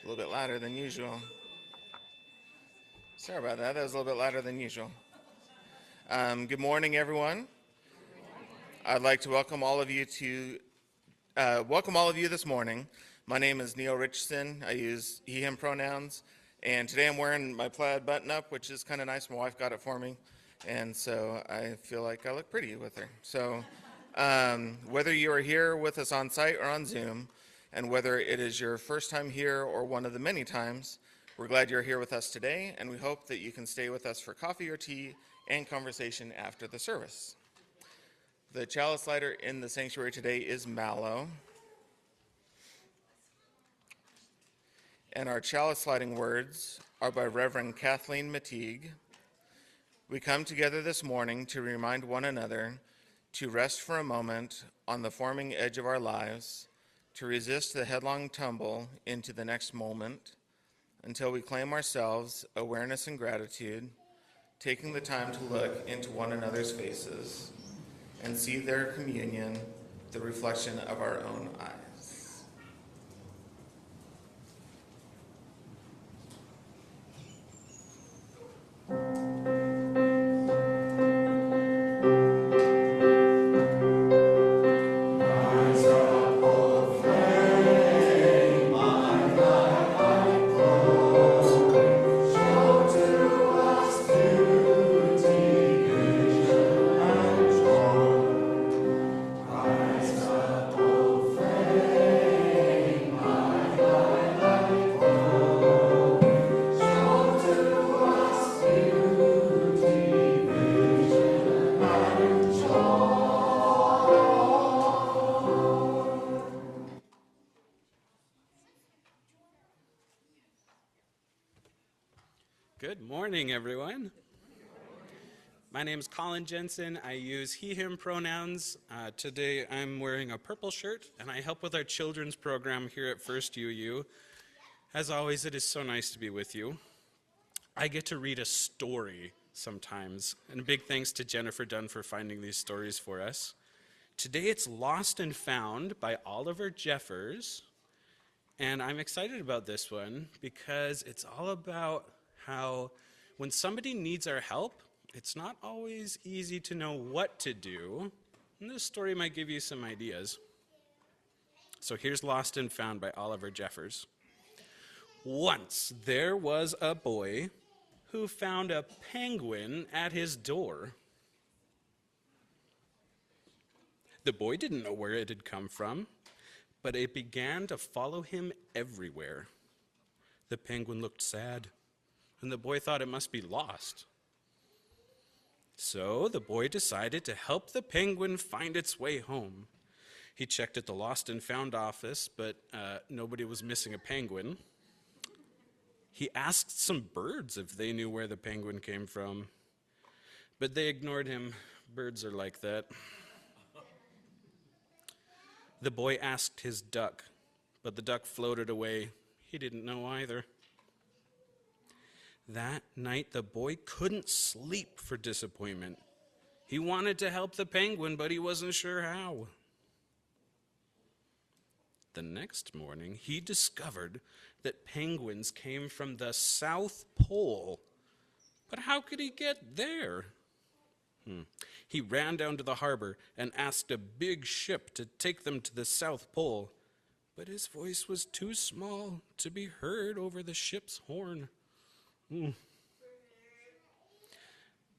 A little bit louder than usual. Sorry about that. That was a little bit louder than usual. Good morning, everyone. I'd like to welcome all of you this morning. My name is Neil Richardson. I use he/him pronouns, and today I'm wearing my plaid button-up, which is kind of nice. My wife got it for me, and so I feel like I look pretty with her. So, whether you are here with us on site or on Zoom, and whether it is your first time here or one of the many times, we're glad you're here with us today, and we hope that you can stay with us for coffee or tea and conversation after the service. The chalice lighter in the sanctuary today is mallow. And our chalice lighting words are by Reverend Kathleen Mateague. We come together this morning to remind one another to rest for a moment on the forming edge of our lives, to resist the headlong tumble into the next moment, until we claim ourselves awareness and gratitude, taking the time to look into one another's faces and see their communion, the reflection of our own eyes. Good morning, everyone. My name is Colin Jensen. I use he/him pronouns. Today I'm wearing a purple shirt, and I help with our children's program here at First UU. As always, it is so nice to be with you. I get to read a story sometimes, and a big thanks to Jennifer Dunn for finding these stories for us. Today it's Lost and Found by Oliver Jeffers, and I'm excited about this one because it's all about how when somebody needs our help, it's not always easy to know what to do. And this story might give you some ideas. So here's Lost and Found by Oliver Jeffers. Once there was a boy who found a penguin at his door. The boy didn't know where it had come from, but it began to follow him everywhere. The penguin looked sad, and the boy thought it must be lost. So the boy decided to help the penguin find its way home. He checked at the Lost and Found office, but nobody was missing a penguin. He asked some birds if they knew where the penguin came from, but they ignored him. Birds are like that. The boy asked his duck, but the duck floated away. He didn't know either. That night, the boy couldn't sleep for disappointment. He wanted to help the penguin, but he wasn't sure how. The next morning, he discovered that penguins came from the South Pole. But how could he get there? He ran down to the harbor and asked a big ship to take them to the South Pole. But his voice was too small to be heard over the ship's horn.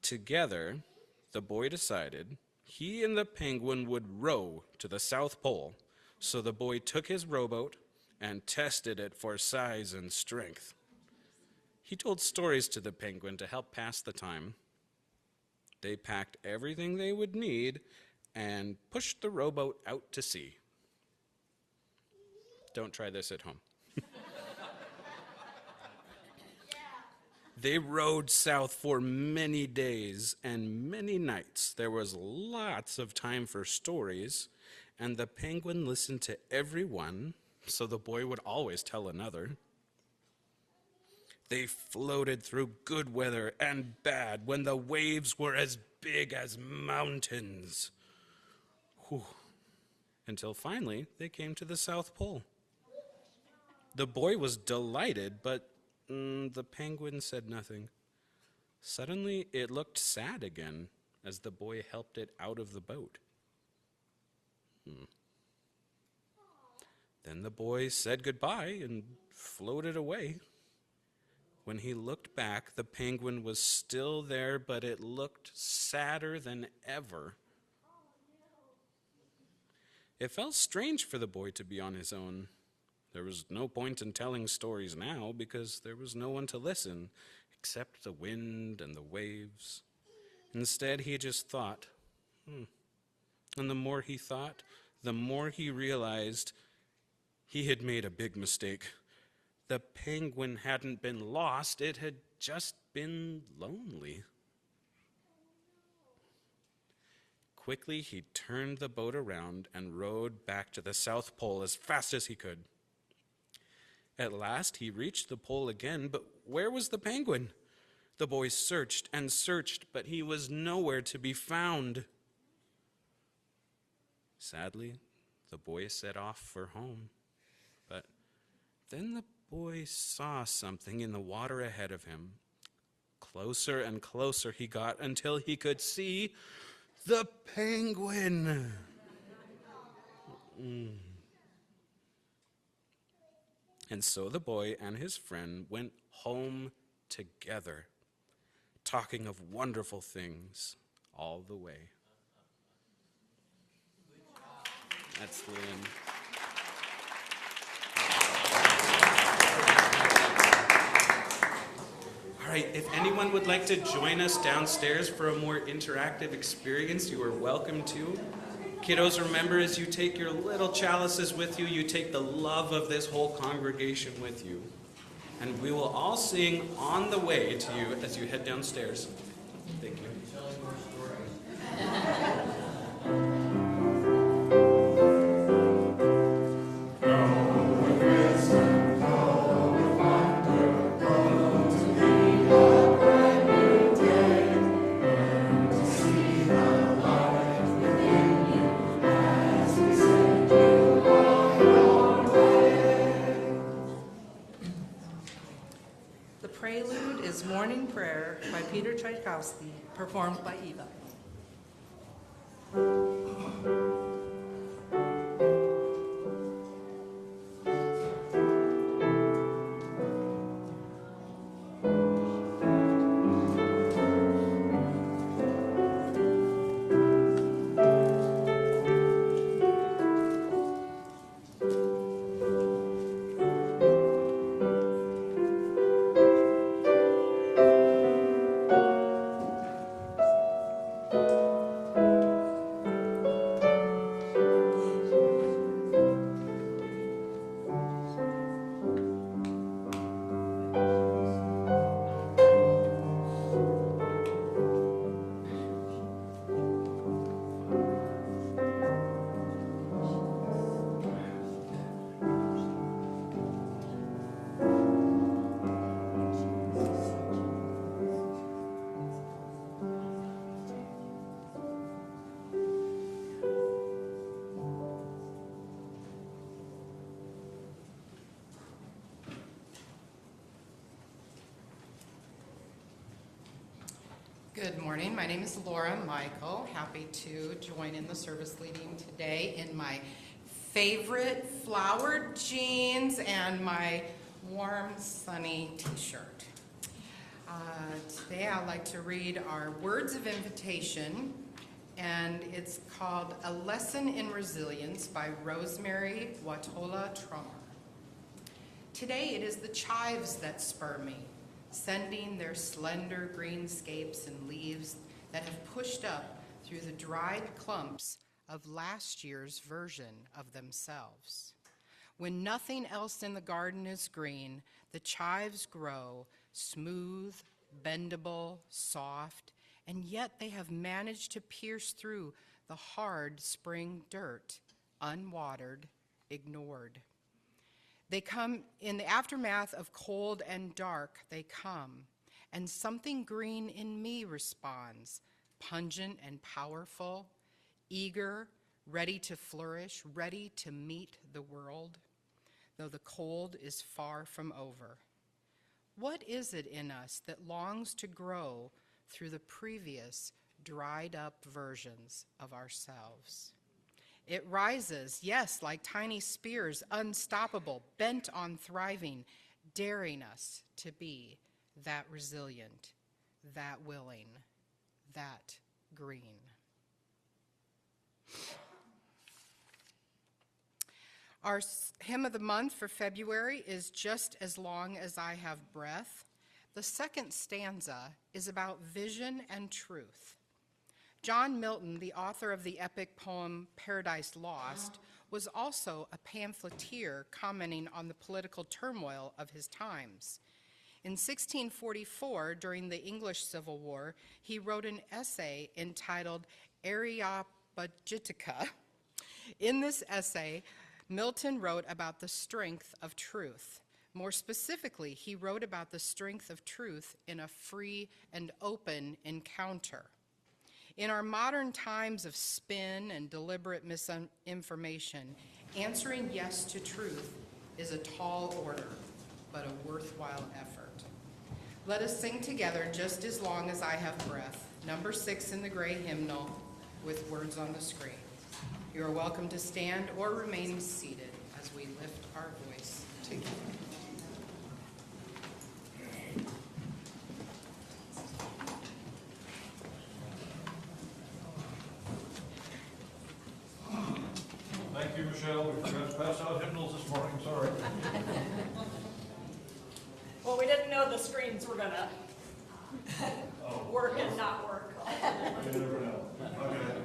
Together, the boy decided he and the penguin would row to the South Pole. So the boy took his rowboat and tested it for size and strength. He told stories to the penguin to help pass the time. They packed everything they would need and pushed the rowboat out to sea. Don't try this at home. They rowed south for many days and many nights. There was lots of time for stories, and the penguin listened to every one, so the boy would always tell another. They floated through good weather and bad when the waves were as big as mountains. Until finally they came to the South Pole. The boy was delighted, but the penguin said nothing. Suddenly, it looked sad again as the boy helped it out of the boat. Then the boy said goodbye and floated away. When he looked back, the penguin was still there, but it looked sadder than ever. It felt strange for the boy to be on his own. There was no point in telling stories now because there was no one to listen except the wind and the waves. Instead, he just thought. And the more he thought, the more he realized he had made a big mistake. The penguin hadn't been lost, it had just been lonely. Quickly, he turned the boat around and rowed back to the South Pole as fast as he could. At last, he reached the pole again, but where was the penguin? The boy searched and searched, but he was nowhere to be found. Sadly, the boy set off for home. But then the boy saw something in the water ahead of him. Closer and closer he got until he could see the penguin. And so the boy and his friend went home together, talking of wonderful things all the way. That's Lynn. All right, if anyone would like to join us downstairs for a more interactive experience, you are welcome to. Kiddos, remember, as you take your little chalices with you, you take the love of this whole congregation with you. And we will all sing on the way to you as you head downstairs. Thank you. The prelude is Morning Prayer by Peter Tchaikovsky, performed by Eva. Good morning. My name is Laura Michael. Happy to join in the service leading today in my favorite flowered jeans and my warm, sunny t-shirt. Today I'd like to read our words of invitation, and it's called A Lesson in Resilience by Rosemary Watola Trummer. Today it is the chives that spur me, sending their slender greenscapes and leaves that have pushed up through the dried clumps of last year's version of themselves. When nothing else in the garden is green, the chives grow smooth, bendable, soft, and yet they have managed to pierce through the hard spring dirt, unwatered, ignored. They come in the aftermath of cold and dark, they come, and something green in me responds, pungent and powerful, eager, ready to flourish, ready to meet the world. though the cold is far from over. What is it in us that longs to grow through the previous dried up versions of ourselves? It rises, yes, like tiny spears, unstoppable, bent on thriving, daring us to be that resilient, that willing, that green. Our hymn of the month for February is Just as Long as I Have Breath. The second stanza is about vision and truth. John Milton, the author of the epic poem Paradise Lost, was also a pamphleteer commenting on the political turmoil of his times. In 1644, during the English Civil War, he wrote an essay entitled Areopagitica. In this essay, Milton wrote about the strength of truth. More specifically, he wrote about the strength of truth in a free and open encounter. In our modern times of spin and deliberate misinformation, answering yes to truth is a tall order, but a worthwhile effort. Let us sing together Just as Long as I Have Breath, number 6 in the gray hymnal, with words on the screen. You are welcome to stand or remain seated as we lift our voice together. Thank you, Michelle. We forgot to pass out hymnals this morning, sorry. Well, we didn't know the screens were gonna work and not work. You never know. Okay.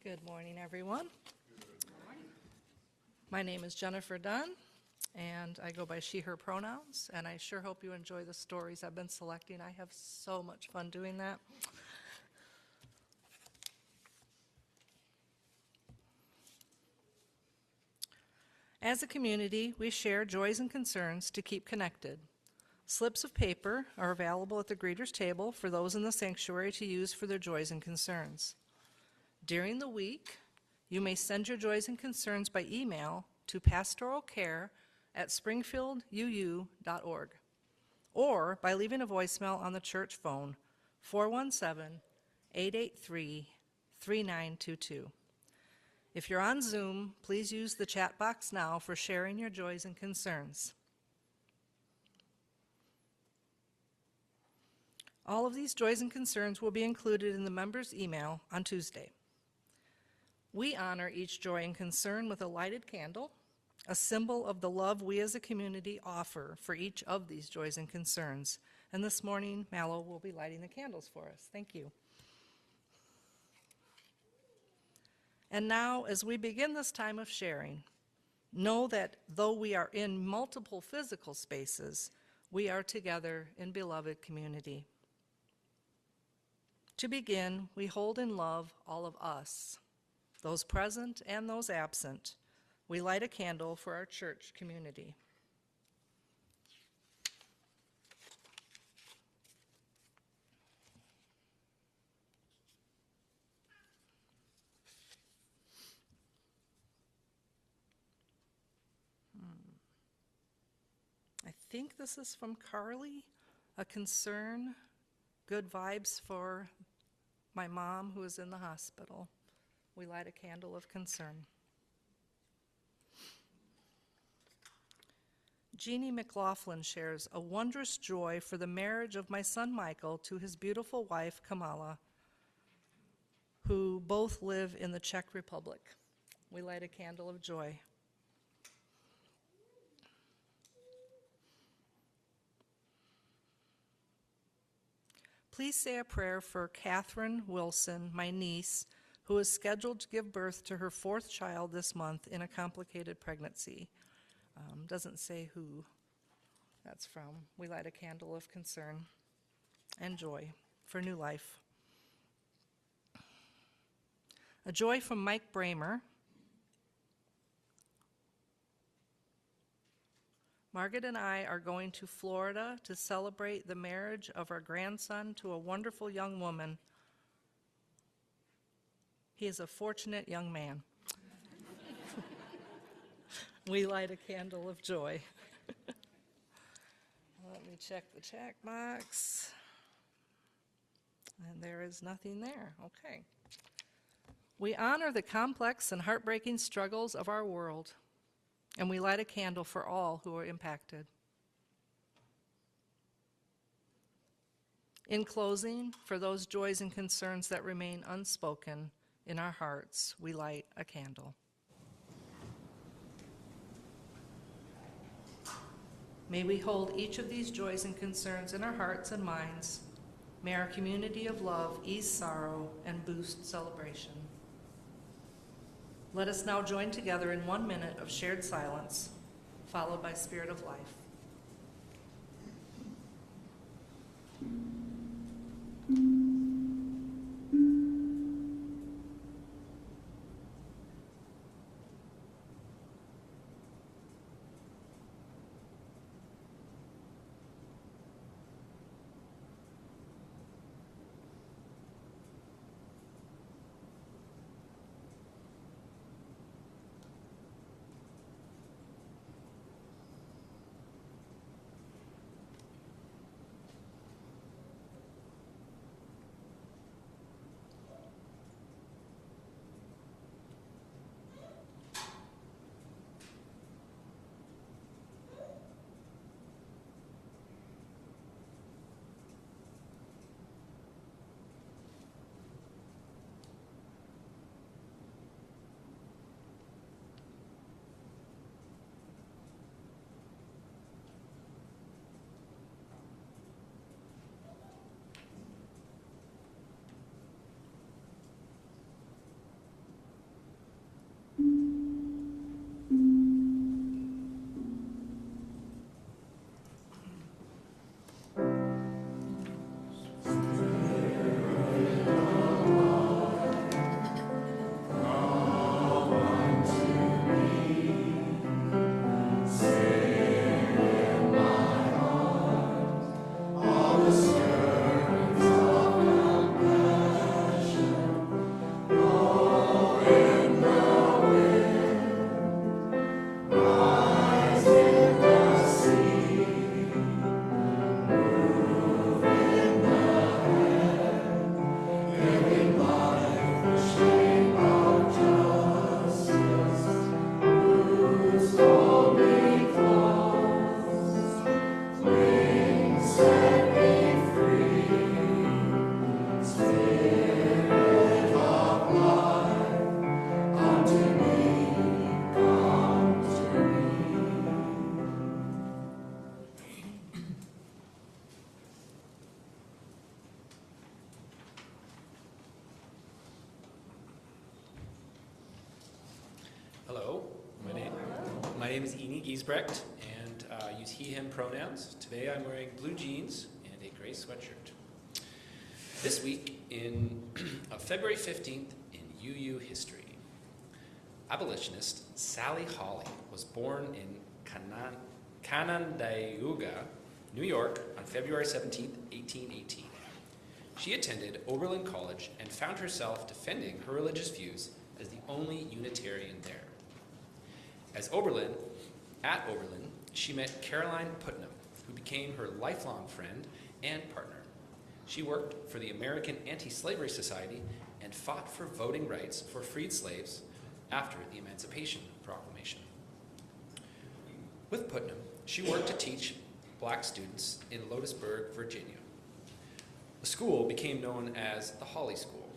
Good morning, everyone. My name is Jennifer Dunn, and I go by she, her pronouns, and I sure hope you enjoy the stories I've been selecting. I have so much fun doing that. As a community, we share joys and concerns to keep connected. Slips of paper are available at the greeters table for those in the sanctuary to use for their joys and concerns. During the week, you may send your joys and concerns by email to pastoralcare@springfielduu.org or by leaving a voicemail on the church phone 417-883-3922. If you're on Zoom, please use the chat box now for sharing your joys and concerns. All of these joys and concerns will be included in the members' email on Tuesday. We honor each joy and concern with a lighted candle, a symbol of the love we as a community offer for each of these joys and concerns. And this morning, Mallow will be lighting the candles for us. Thank you. And now, as we begin this time of sharing, know that though we are in multiple physical spaces, we are together in beloved community. To begin, we hold in love all of us, those present and those absent. We light a candle for our church community. I think this is from Carly, a concern, good vibes for my mom who is in the hospital. We light a candle of concern. Jeannie McLaughlin shares a wondrous joy for the marriage of my son Michael to his beautiful wife Kamala, who both live in the Czech Republic. We light a candle of joy. Please say a prayer for Catherine Wilson, my niece, who is scheduled to give birth to her fourth child this month in a complicated pregnancy. Doesn't say who that's from. We light a candle of concern and joy for new life. A joy from Mike Bramer. Margaret and I are going to Florida to celebrate the marriage of our grandson to a wonderful young woman. He is a fortunate young man. We light a candle of joy. Let me check the check box. And there is nothing there. Okay. We honor the complex and heartbreaking struggles of our world, and we light a candle for all who are impacted. In closing, for those joys and concerns that remain unspoken in our hearts, we light a candle. May we hold each of these joys and concerns in our hearts and minds. May our community of love ease sorrow and boost celebration. Let us now join together in 1 minute of shared silence, followed by Spirit of Life. name is Eni Giesbrecht, and I use he, him pronouns. Today I'm wearing blue jeans and a gray sweatshirt. This week, of February 15th in UU history, abolitionist Sally Hawley was born in Canandaigua, New York, on February 17th, 1818. She attended Oberlin College and found herself defending her religious views as the only Unitarian there. At Oberlin, she met Caroline Putnam, who became her lifelong friend and partner. She worked for the American Anti-Slavery Society and fought for voting rights for freed slaves after the Emancipation Proclamation. With Putnam, she worked to teach black students in Lotusburg, Virginia. The school became known as the Hawley School.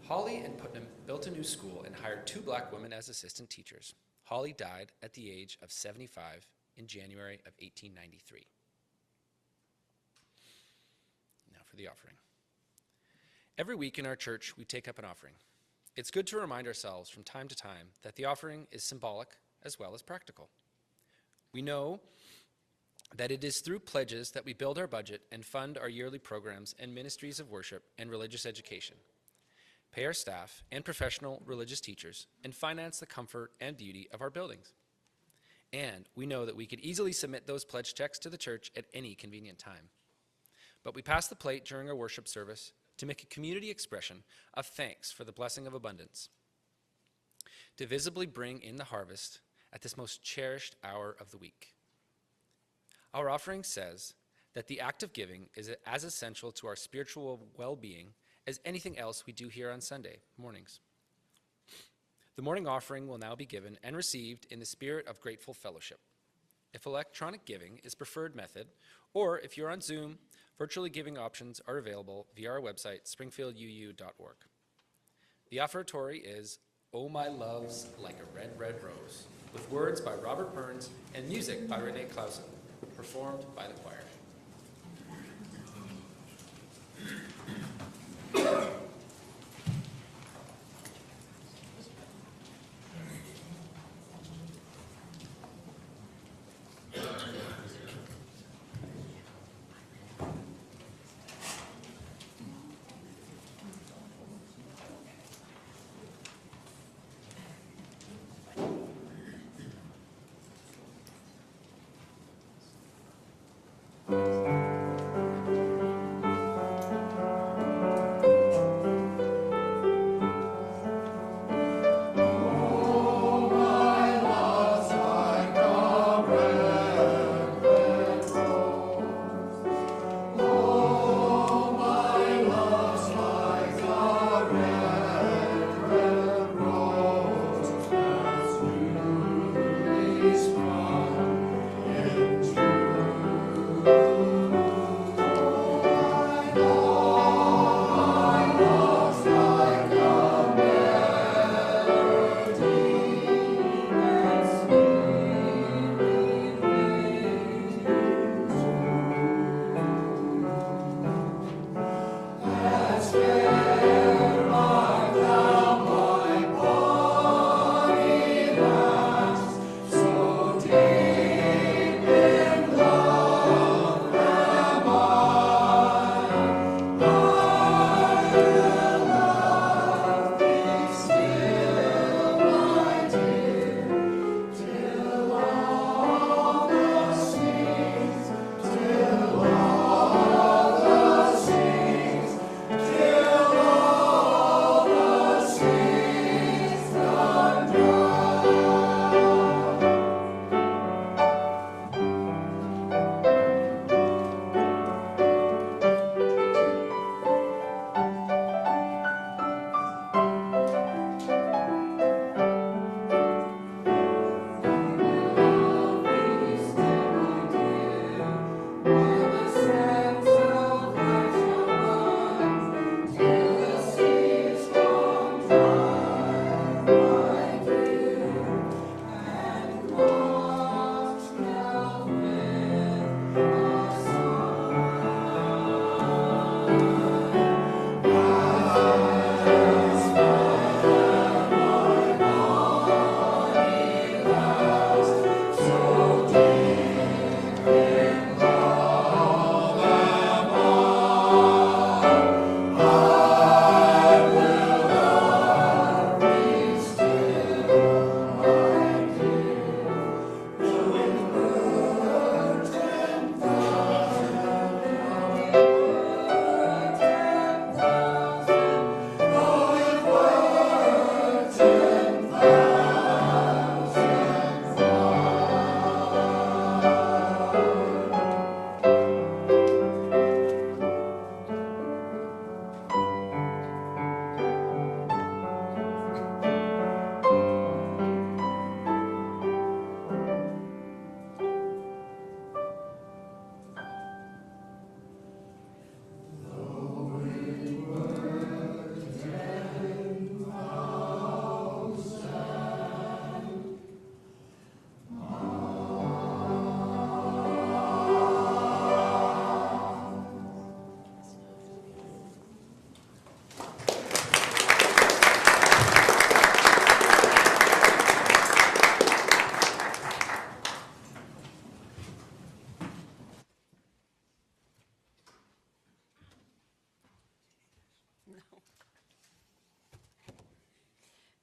Hawley and Putnam built a new school and hired 2 black women as assistant teachers. Hawley died at the age of 75 in January of 1893. Now for the offering. Every week in our church, we take up an offering. It's good to remind ourselves from time to time that the offering is symbolic as well as practical. We know that it is through pledges that we build our budget and fund our yearly programs and ministries of worship and religious education, pay our staff and professional religious teachers, and finance the comfort and beauty of our buildings. And we know that we could easily submit those pledge checks to the church at any convenient time. But we pass the plate during our worship service to make a community expression of thanks for the blessing of abundance, to visibly bring in the harvest at this most cherished hour of the week. Our offering says that the act of giving is as essential to our spiritual well-being as anything else we do here on Sunday mornings. The morning offering will now be given and received in the spirit of grateful fellowship. If electronic giving is preferred method, or if you're on Zoom, virtually giving options are available via our website, springfielduu.org. The offertory is "Oh My Love's Like a Red, Red Rose," with words by Robert Burns and music by Renee Clausen, performed by the choir.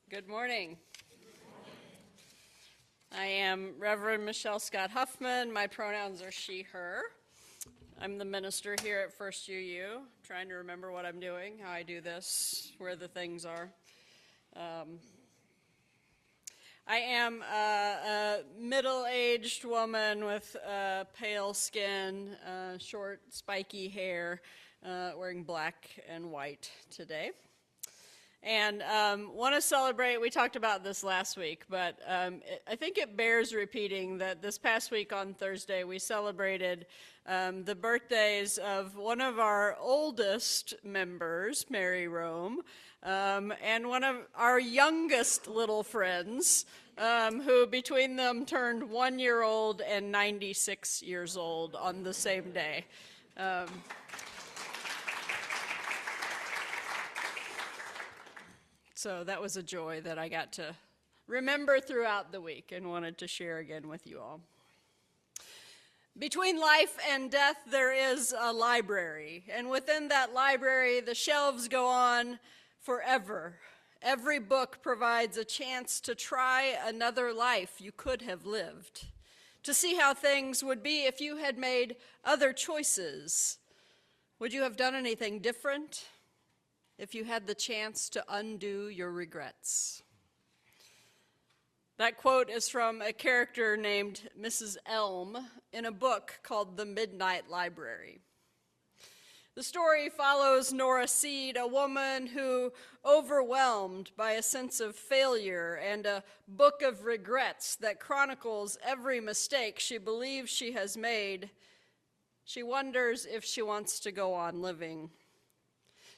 Good morning. I am Reverend Michelle Scott Huffman. My pronouns are she, her. I'm the minister here at First UU, trying to remember what I'm doing, how I do this, where the things are. I am a middle-aged woman with pale skin, short, spiky hair, wearing black and white today. And want to celebrate, we talked about this last week, but I think it bears repeating that this past week on Thursday we celebrated the birthdays of one of our oldest members, Mary Rome, and one of our youngest little friends, who between them turned 1-year-old and 96 years old on the same day. So that was a joy that I got to remember throughout the week and wanted to share again with you all. Between life and death, there is a library, and within that library, the shelves go on forever. Every book provides a chance to try another life you could have lived, to see how things would be if you had made other choices. Would you have done anything different if you had the chance to undo your regrets? That quote is from a character named Mrs. Elm in a book called The Midnight Library. The story follows Nora Seed, a woman who, overwhelmed by a sense of failure and a book of regrets that chronicles every mistake she believes she has made, she wonders if she wants to go on living.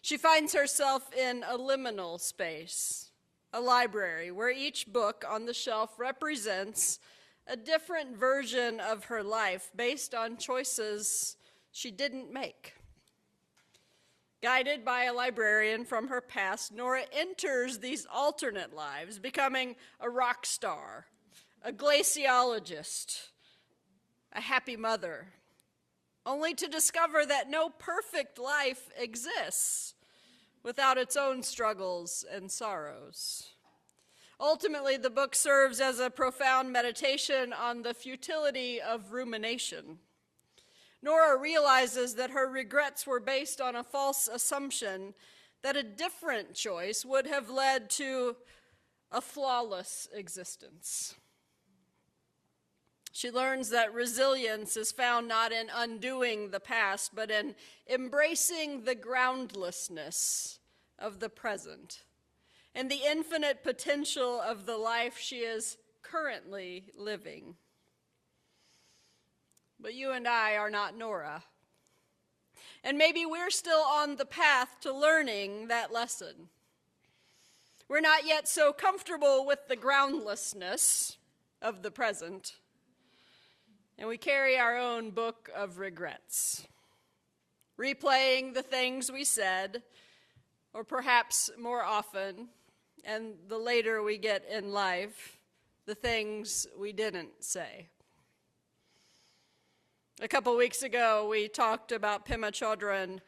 She finds herself in a liminal space, a library, where each book on the shelf represents a different version of her life based on choices she didn't make. Guided by a librarian from her past, Nora enters these alternate lives, becoming a rock star, a glaciologist, a happy mother, only to discover that no perfect life exists without its own struggles and sorrows. Ultimately, the book serves as a profound meditation on the futility of rumination. Nora realizes that her regrets were based on a false assumption that a different choice would have led to a flawless existence. She learns that resilience is found not in undoing the past, but in embracing the groundlessness of the present and the infinite potential of the life she is currently living. But you and I are not Nora. And maybe we're still on the path to learning that lesson. We're not yet so comfortable with the groundlessness of the present, and we carry our own book of regrets, replaying the things we said, or perhaps more often, and the later we get in life, the things we didn't say. A couple weeks ago, we talked about Pema Chodron,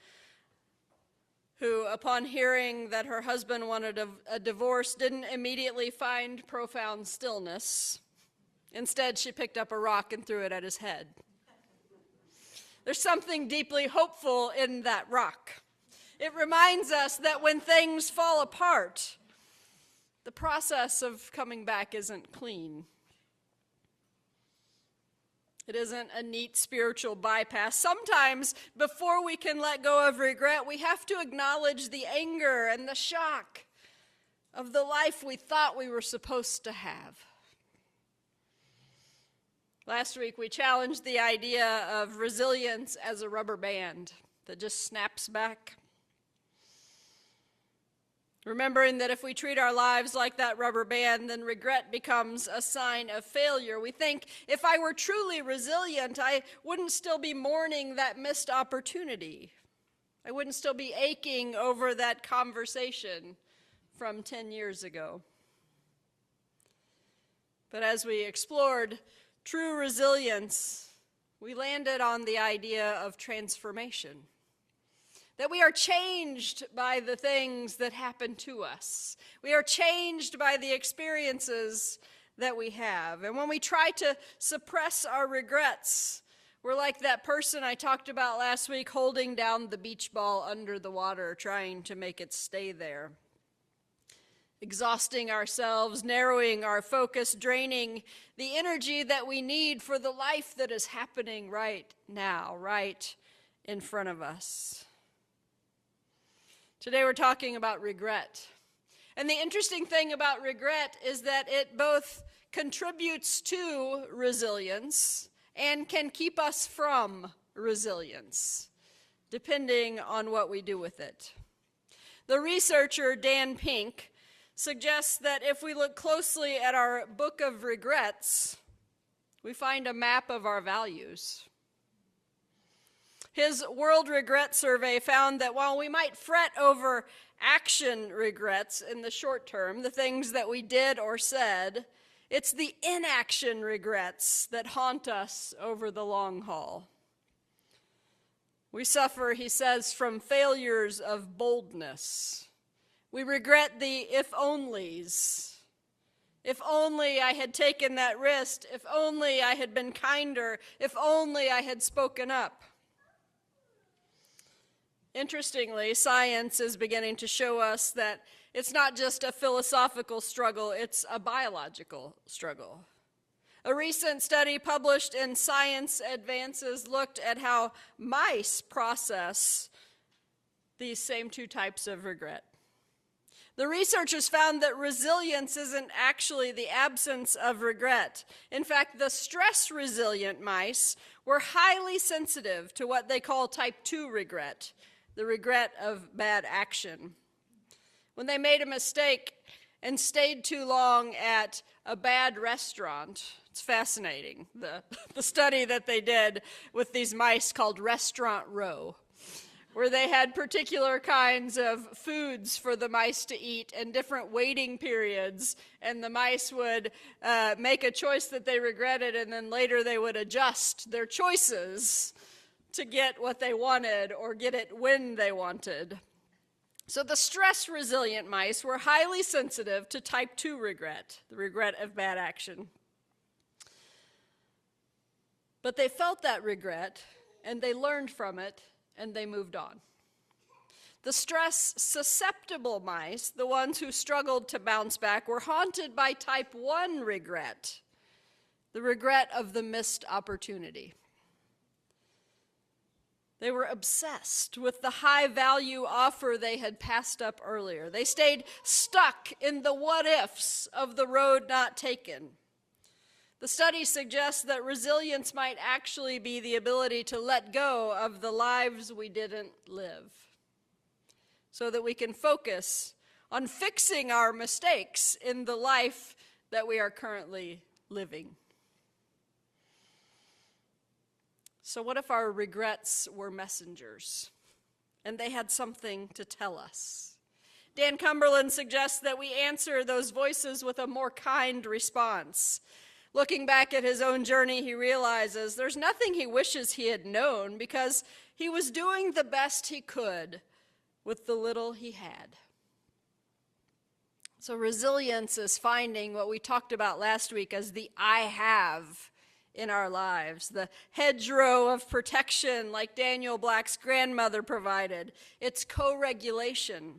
who, upon hearing that her husband wanted a divorce, didn't immediately find profound stillness. Instead, she picked up a rock and threw it at his head. There's something deeply hopeful in that rock. It reminds us that when things fall apart, the process of coming back isn't clean. It isn't a neat spiritual bypass. Sometimes, before we can let go of regret, we have to acknowledge the anger and the shock of the life we thought we were supposed to have. Last week, we challenged the idea of resilience as a rubber band that just snaps back. Remembering that if we treat our lives like that rubber band, then regret becomes a sign of failure. We think, if I were truly resilient, I wouldn't still be mourning that missed opportunity. I wouldn't still be aching over that conversation from 10 years ago. But as we explored true resilience, we landed on the idea of transformation. that we are changed by the things that happen to us. We are changed by the experiences that we have. And when we try to suppress our regrets, we're like that person I talked about last week holding down the beach ball under the water, trying to make it stay there. Exhausting ourselves, narrowing our focus, draining the energy that we need for the life that is happening right now, right in front of us. Today we're talking about regret. And the interesting thing about regret is that it both contributes to resilience and can keep us from resilience, depending on what we do with it. The researcher Dan Pink suggests that if we look closely at our book of regrets, we find a map of our values. His World Regret Survey found that while we might fret over action regrets in the short term, the things that we did or said, it's the inaction regrets that haunt us over the long haul. We suffer, he says, from failures of boldness. We regret the if-onlys. If only I had taken that risk. If only I had been kinder. If only I had spoken up. Interestingly, science is beginning to show us that it's not just a philosophical struggle, it's a biological struggle. A recent study published in Science Advances looked at how mice process these same two types of regret. The researchers found that resilience isn't actually the absence of regret. In fact, the stress-resilient mice were highly sensitive to what they call type 2 regret, the regret of bad action. When they made a mistake and stayed too long at a bad restaurant, it's fascinating, the study that they did with these mice called Restaurant Row, where they had particular kinds of foods for the mice to eat and different waiting periods, and the mice would make a choice that they regretted, and then later they would adjust their choices to get what they wanted or get it when they wanted. So the stress-resilient mice were highly sensitive to type 2 regret, the regret of bad action. But they felt that regret, and they learned from it, and they moved on. The stress-susceptible mice, the ones who struggled to bounce back, were haunted by type 1 regret, the regret of the missed opportunity. They were obsessed with the high-value offer they had passed up earlier. They stayed stuck in the what-ifs of the road not taken. The study suggests that resilience might actually be the ability to let go of the lives we didn't live, so that we can focus on fixing our mistakes in the life that we are currently living. So what if our regrets were messengers and they had something to tell us? Dan Cumberland suggests that we answer those voices with a more kind response. Looking back at his own journey, he realizes there's nothing he wishes he had known because he was doing the best he could with the little he had. So resilience is finding what we talked about last week as the I have in our lives, the hedgerow of protection like Daniel Black's grandmother provided. It's co-regulation.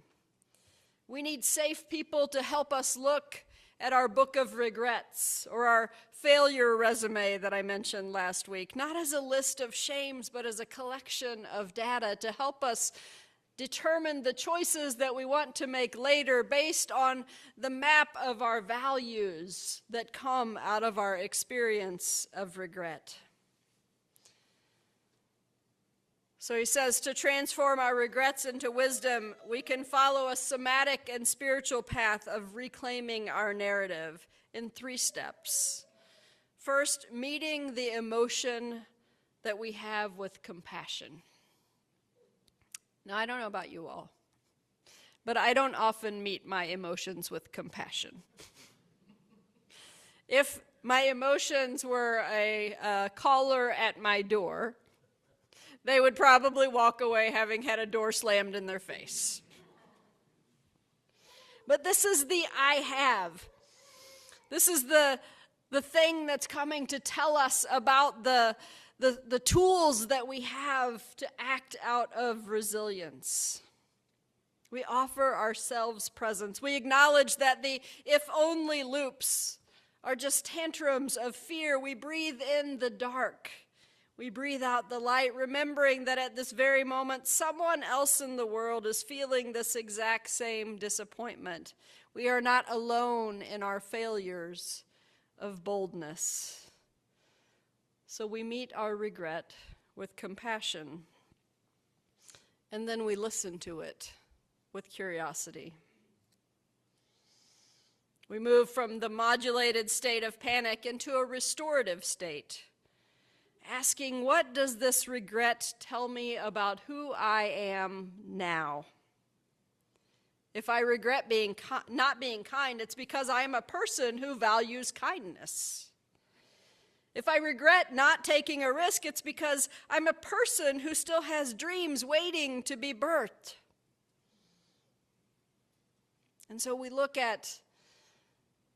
We need safe people to help us look at our book of regrets or our failure resume that I mentioned last week, not as a list of shames, but as a collection of data to help us determine the choices that we want to make later based on the map of our values that come out of our experience of regret. So he says, to transform our regrets into wisdom, we can follow a somatic and spiritual path of reclaiming our narrative in 3 steps. First, meeting the emotion that we have with compassion. Now, I don't know about you all, but I don't often meet my emotions with compassion. If my emotions were a caller at my door, they would probably walk away having had a door slammed in their face. But this is the I have. This is the thing that's coming to tell us about the tools that we have to act out of resilience. We offer ourselves presence. We acknowledge that the if-only loops are just tantrums of fear. We breathe in the dark. We breathe out the light, remembering that at this very moment, someone else in the world is feeling this exact same disappointment. We are not alone in our failures of boldness. So we meet our regret with compassion, and then we listen to it with curiosity. We move from the modulated state of panic into a restorative state, asking, what does this regret tell me about who I am now? If I regret not being kind, it's because I am a person who values kindness. If I regret not taking a risk, it's because I'm a person who still has dreams waiting to be birthed. And so we look at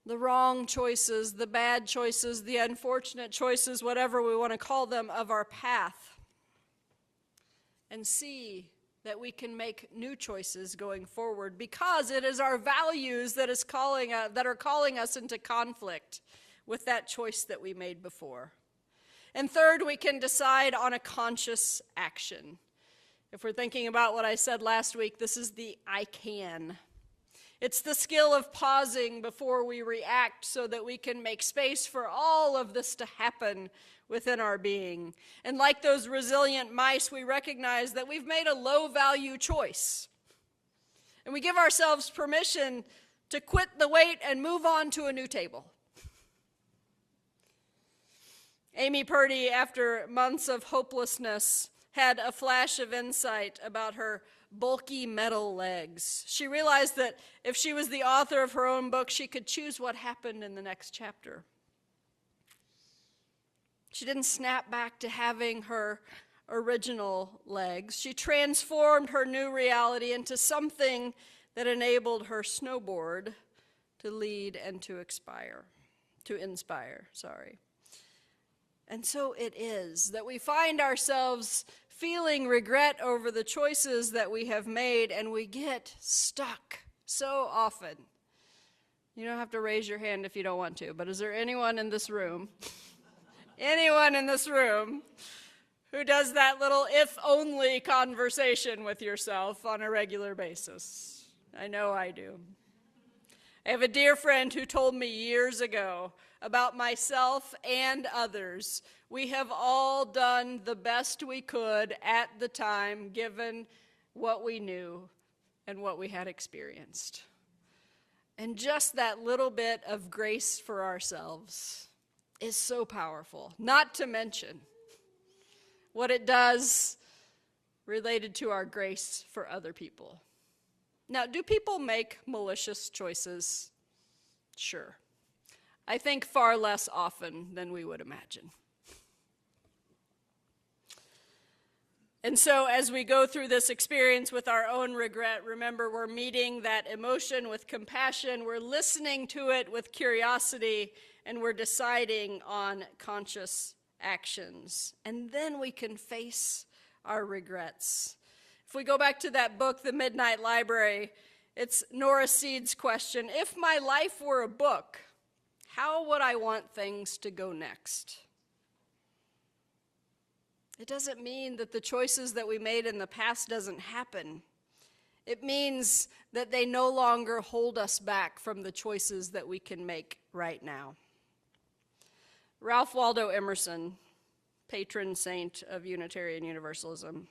the wrong choices, the bad choices, the unfortunate choices, whatever we want to call them, of our path, and see that we can make new choices going forward, because it is our values that are calling us into conflict with that choice that we made before. And third, we can decide on a conscious action. If we're thinking about what I said last week, this is the I can. It's the skill of pausing before we react so that we can make space for all of this to happen within our being. And like those resilient mice, we recognize that we've made a low-value choice. And we give ourselves permission to quit the wait and move on to a new table. Amy Purdy, after months of hopelessness, had a flash of insight about her bulky metal legs. She realized that if she was the author of her own book, she could choose what happened in the next chapter. She didn't snap back to having her original legs. She transformed her new reality into something that enabled her snowboard to lead and to inspire. And so it is that we find ourselves feeling regret over the choices that we have made, and we get stuck so often. You don't have to raise your hand if you don't want to, but is there anyone in this room, who does that little if-only conversation with yourself on a regular basis? I know I do. I have a dear friend who told me years ago about myself and others. We have all done the best we could at the time, given what we knew and what we had experienced. And just that little bit of grace for ourselves is so powerful, not to mention what it does related to our grace for other people. Now, do people make malicious choices? Sure. I think far less often than we would imagine. And so as we go through this experience with our own regret, remember, we're meeting that emotion with compassion, we're listening to it with curiosity, and we're deciding on conscious actions. And then we can face our regrets. If we go back to that book, The Midnight Library, it's Nora Seed's question: if my life were a book, how would I want things to go next? It doesn't mean that the choices that we made in the past doesn't happen. It means that they no longer hold us back from the choices that we can make right now. Ralph Waldo Emerson, patron saint of Unitarian Universalism,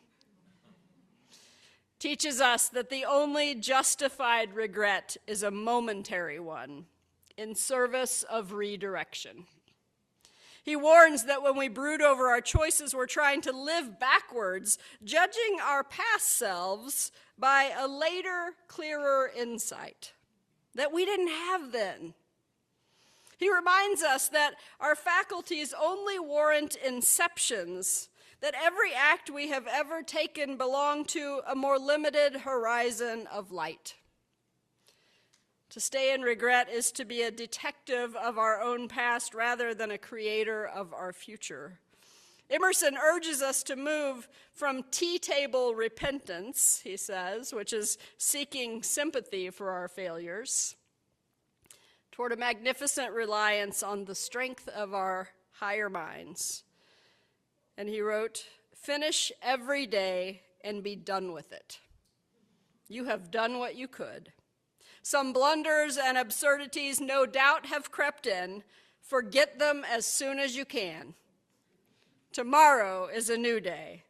teaches us that the only justified regret is a momentary one in service of redirection. He warns that when we brood over our choices, we're trying to live backwards, judging our past selves by a later, clearer insight that we didn't have then. He reminds us that our faculties only warrant inceptions, that every act we have ever taken belonged to a more limited horizon of light. To stay in regret is to be a detective of our own past rather than a creator of our future. Emerson urges us to move from tea table repentance, he says, which is seeking sympathy for our failures, toward a magnificent reliance on the strength of our higher minds. And he wrote, "Finish every day and be done with it. You have done what you could. Some blunders and absurdities no doubt have crept in. Forget them as soon as you can. Tomorrow is a new day.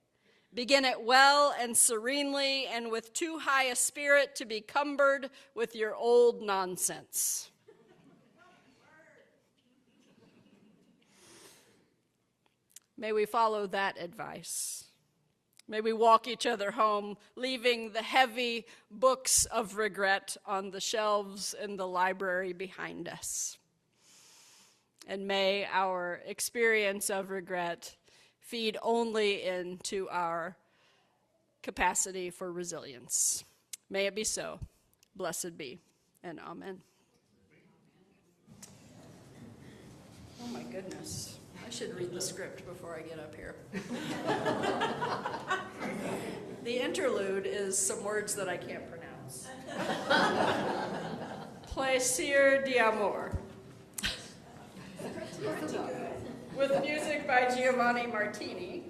Begin it well and serenely and with too high a spirit to be cumbered with your old nonsense." May we follow that advice. May we walk each other home, leaving the heavy books of regret on the shelves in the library behind us. And may our experience of regret feed only into our capacity for resilience. May it be so. Blessed be, and amen. Oh my goodness. I should read the script before I get up here. The interlude is some words that I can't pronounce. Plaisir d'amore. With music by Giovanni Martini,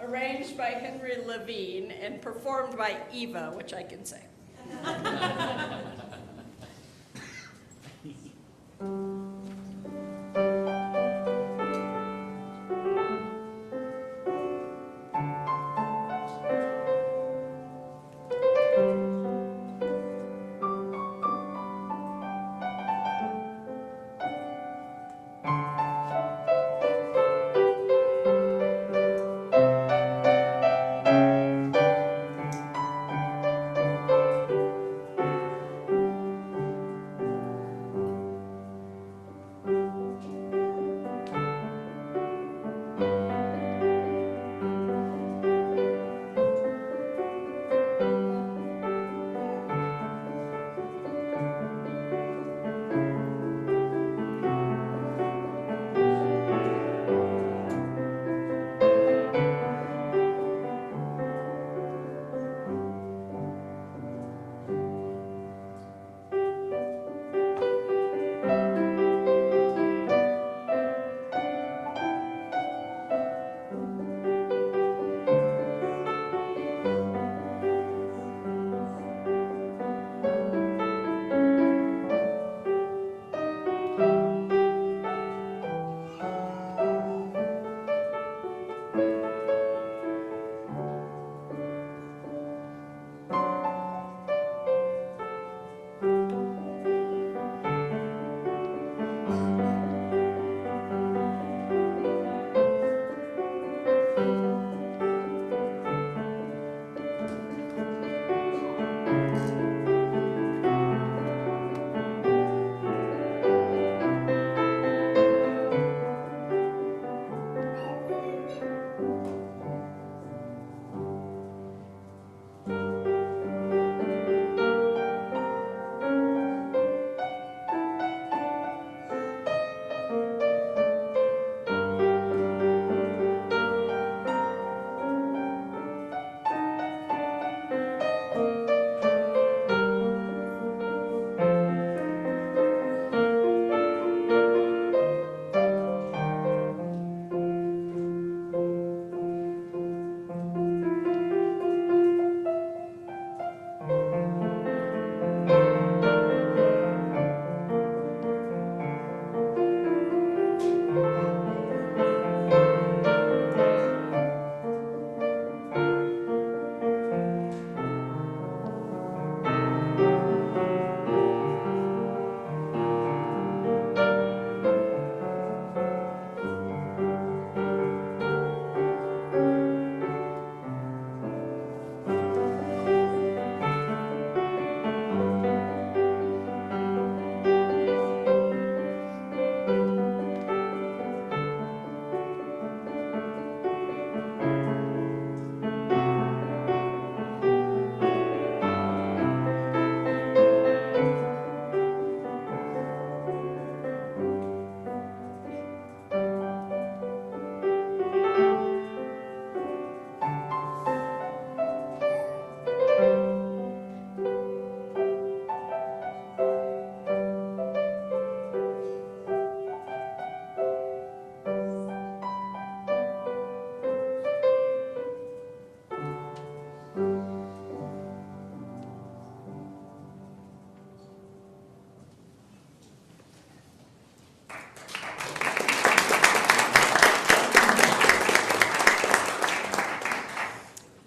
arranged by Henry Levine, and performed by Eva, which I can say.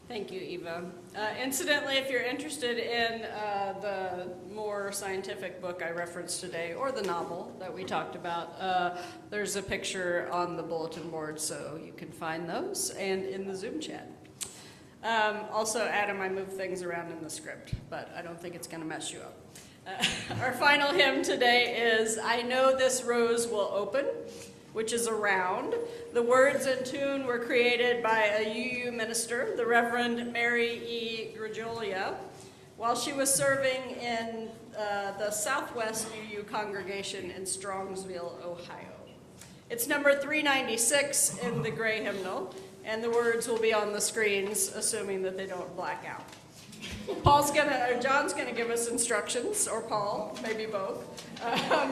Thank you, Eva. Incidentally, if you're interested in the more scientific book I referenced today, or the novel that we talked about, there's a picture on the bulletin board, so you can find those, and in the Zoom chat. Also, Adam, I moved things around in the script, but I don't think it's going to mess you up. Our final hymn today is "I Know This Rose Will Open," which is a round. The words and tune were created by a UU minister, the Reverend Mary E. Grajolia, while she was serving in the Southwest UU congregation in Strongsville, Ohio. It's number 396 in the gray hymnal, and the words will be on the screens, assuming that they don't black out. John's gonna give us instructions, or Paul, maybe both.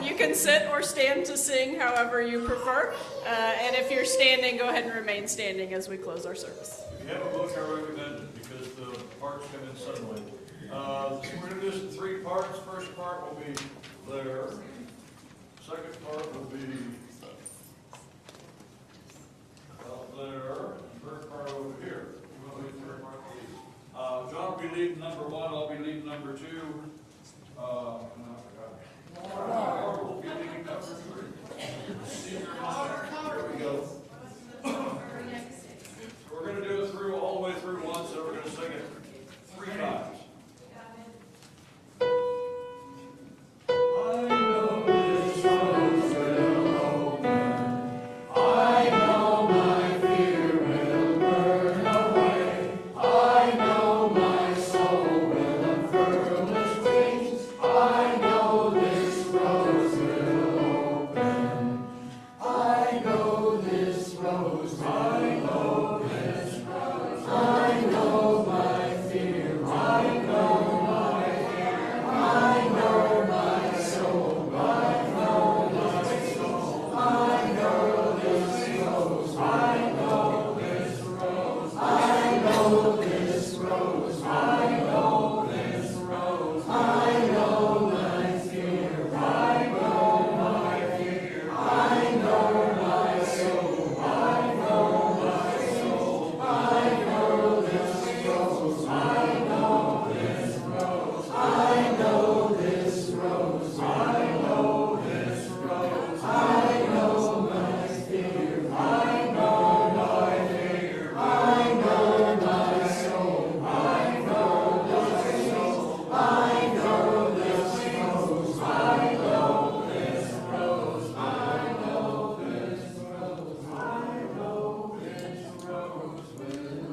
You can sit or stand to sing, however you prefer. And if you're standing, go ahead and remain standing as we close our service. If you have a book, I recommend it because the parts come in suddenly. We're going to do this in 3 parts. First part will be there. Second part will be there. Third part over here. John will be leading number 1. I'll be leading number 2. Laura will be leading number 3. Here we go. We're going to do it through all the way through once, so we're going to sing it 3 times. I know this rose will open. I know my fear will burn away. I know my soul will unfurl its wings. I know this rose will open. I know this rose will open. I know my fear. I know my fear. I know my soul. I know my soul. I know this rose. I know this rose. I know this rose. I know this rose. I know my fear. I know my fear. I know my soul. I know my soul. I know this rose. I know this rose. I know this rose. I know this rose. I know my fear. I know my fear. I know my soul. I know my soul. I know this rose. I know this rose. I know this rose. I know this rose will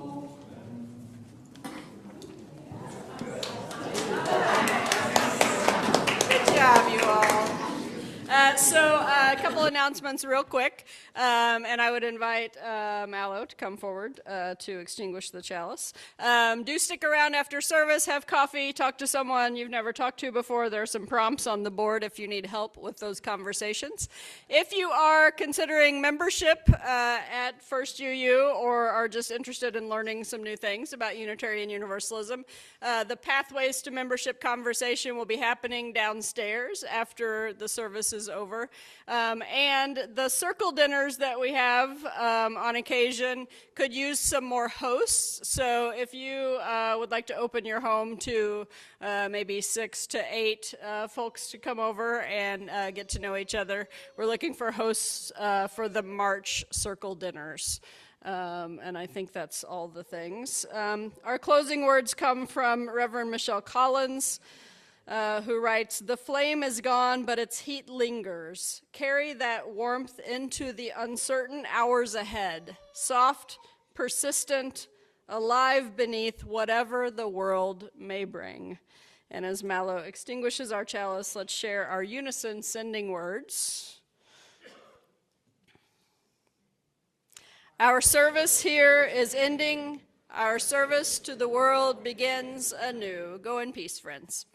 open. Good job, you all. A couple announcements real quick, and I would invite Mallow to come forward to extinguish the chalice. Do stick around after service, have coffee, talk to someone you've never talked to before. There are some prompts on the board if you need help with those conversations. If you are considering membership at First UU or are just interested in learning some new things about Unitarian Universalism, the Pathways to Membership conversation will be happening downstairs after the service is over. And the circle dinners that we have on occasion could use some more hosts. So if you would like to open your home to maybe 6 to 8 folks to come over and get to know each other, we're looking for hosts for the March circle dinners. And I think that's all the things. Our closing words come from Reverend Michelle Collins, who writes, "The flame is gone, but its heat lingers. Carry that warmth into the uncertain hours ahead, soft, persistent, alive beneath whatever the world may bring." And as Mallow extinguishes our chalice, let's share our unison sending words. Our service here is ending. Our service to the world begins anew. Go in peace, friends.